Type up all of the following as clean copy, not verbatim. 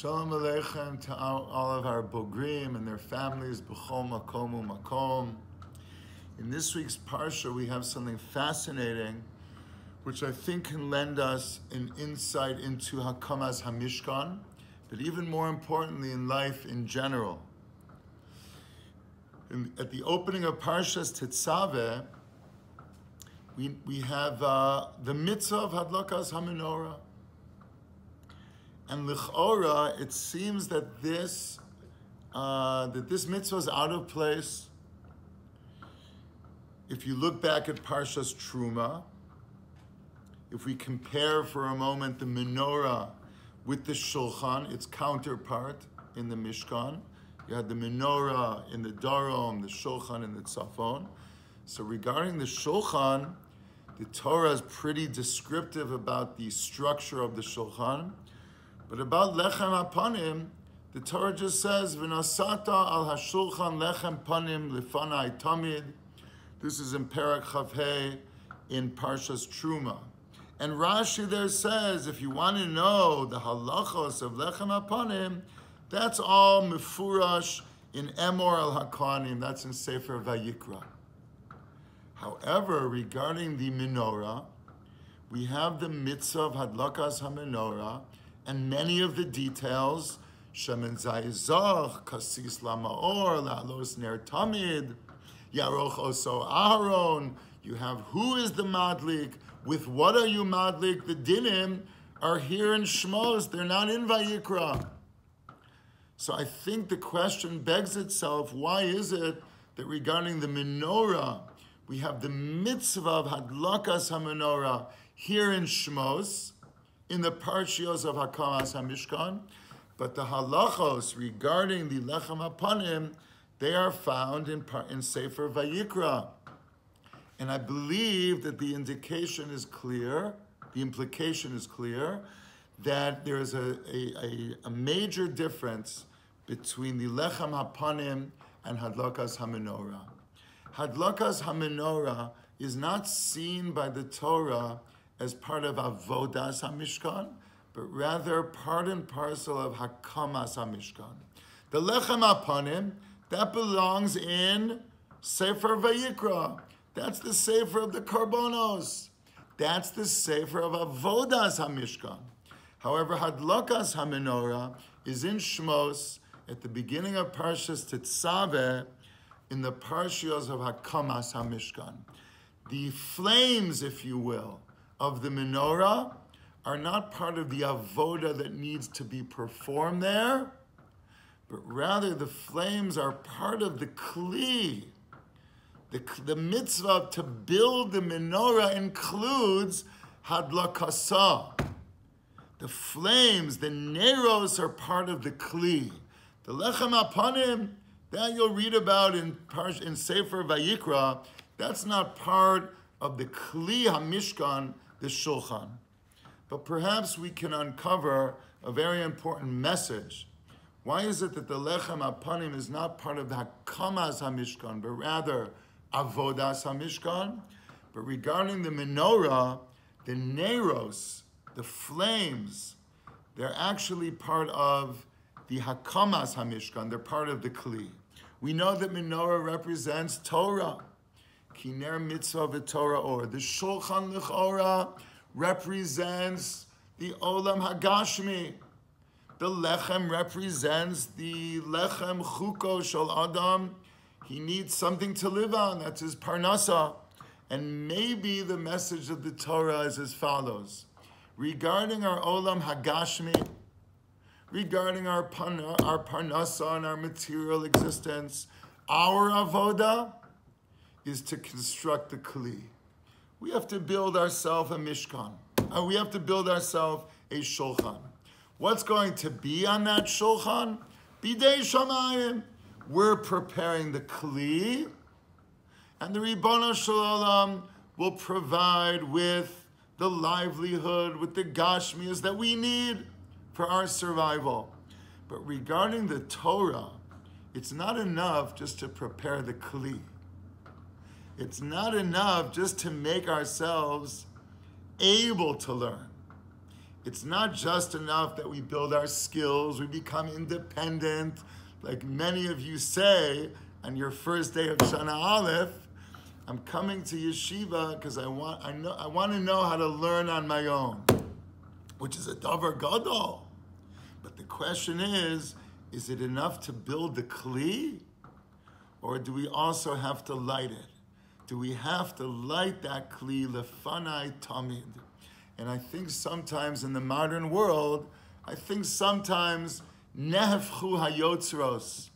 Shalom Aleichem to all of our Bogrim and their families, B'chol Makom U'Makom. In this week's Parsha, we have something fascinating, which I think can lend us an insight into Hakamas HaMishkan, but even more importantly in life in general. At the opening of Parshas Tetzaveh, we have the mitzvah of Hadlakas HaMenorah. And l'chora, it seems that this mitzvah is out of place. If you look back at Parshas Truma, if we compare for a moment the menorah with the shulchan, its counterpart in the Mishkan, you had the menorah in the Darom, the shulchan in the Tzafon. So regarding the shulchan, the Torah is pretty descriptive about the structure of the shulchan. But about lechem hapanim, the Torah just says, "V'nasata al hashulchan lechem panim lefanai tamid." This is in Perek Chavhei in Parshas Truma. And Rashi there says, if you want to know the halachos of lechem hapanim, that's all mefurash in Emor al Hakanim. That's in Sefer Vayikra. However, regarding the menorah, we have the mitzvah of hadlakas hamenorah, and many of the details, shemen zayizach, kasis lamaor, la'alos ner tamid, yaroch oso aharon. You have who is the madlik, with what are you madlik? The dinim are here in Shmos, they're not in Vayikra. So I think the question begs itself, why is it that regarding the menorah, we have the mitzvah of hadlakas hamenorah here in Shmos, in the Parshios of Hakamas HaMishkan, but the halachos regarding the lechem hapanim, they are found in Sefer Vayikra. And I believe that the indication is clear, the implication is clear, that there is a major difference between the lechem hapanim and hadlakas hamenorah. Hadlakas hamenorah is not seen by the Torah as part of Avodas HaMishkan, but rather part and parcel of Hakamas HaMishkan. The Lechem HaPanim, that belongs in Sefer Vayikra. That's the Sefer of the Karbonos. That's the Sefer of Avodas HaMishkan. However, Hadlakas HaMenorah is in Shmos at the beginning of Parshas Tetzaveh in the Parshios of Hakamas HaMishkan. The flames, if you will, of the menorah are not part of the avoda that needs to be performed there, but rather the flames are part of the kli. The mitzvah to build the menorah includes hadlakasa. The flames, the neros, are part of the kli. The lechem hapanim, that you'll read about in Sefer Vayikra, that's not part of the kli hamishkan, the shulchan. But perhaps we can uncover a very important message. Why is it that the lechem hapanim is not part of the hakamas hamishkan, but rather avodas hamishkan? But regarding the menorah, the neros, the flames, they're actually part of the hakamas hamishkan. They're part of the kli. We know that menorah represents Torah. Kiner mitzvah v'Torah or. The Shulchan L'chora represents the Olam Hagashmi. The Lechem represents the Lechem Chuko Shel Adam. He needs something to live on. That's his Parnasa. And maybe the message of the Torah is as follows. Regarding our Olam Hagashmi, regarding our Parnasa and our material existence, our Avoda is to construct the kli. We have to build ourselves a mishkan. We have to build ourselves a shulchan. What's going to be on that shulchan? Bidei shamayim. We're preparing the kli, and the Ribono Shel Olam will provide with the livelihood, with the gashmias that we need for our survival. But regarding the Torah, it's not enough just to prepare the kli. It's not enough just to make ourselves able to learn. It's not just enough that we build our skills, we become independent, like many of you say on your first day of Shana Aleph. I'm coming to yeshiva because I want to know how to learn on my own, which is a davar gadol. But the question is it enough to build the kli, or do we also have to light it? Do we have to light that kli lefanai tamid? And I think sometimes in the modern world, nehefchu hayotzros.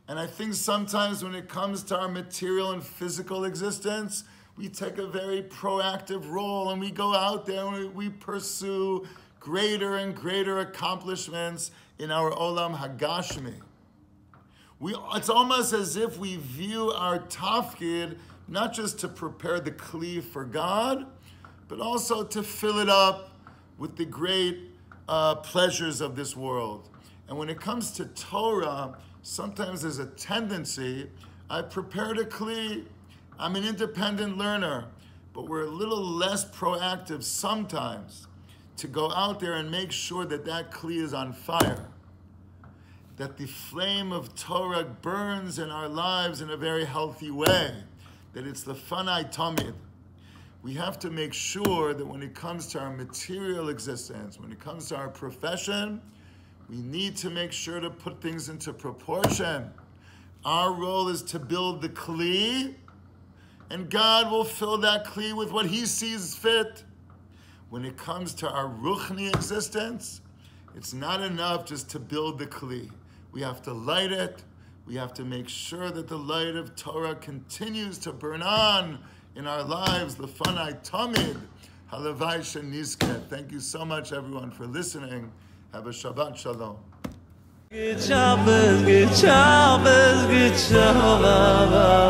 And I think sometimes when it comes to our material and physical existence, we take a very proactive role and we go out there and we pursue greater and greater accomplishments in our olam hagashmi. It's almost as if we view our tafkid not just to prepare the kli for God, but also to fill it up with the great pleasures of this world. And when it comes to Torah, sometimes there's a tendency, I prepared a kli, I'm an independent learner, but we're a little less proactive sometimes to go out there and make sure that that kli is on fire, that the flame of Torah burns in our lives in a very healthy way, that it's the fanai tamid. We have to make sure that when it comes to our material existence, when it comes to our profession, we need to make sure to put things into proportion. Our role is to build the kli, and God will fill that kli with what He sees fit. When it comes to our ruchni existence, it's not enough just to build the kli. We have to light it. We have to make sure that the light of Torah continues to burn on in our lives. Lefanai tamid, halavai shenizke. Thank you so much, everyone, for listening. Have a Shabbat Shalom. Good Shabbos, good Shabbos, good Shabbos.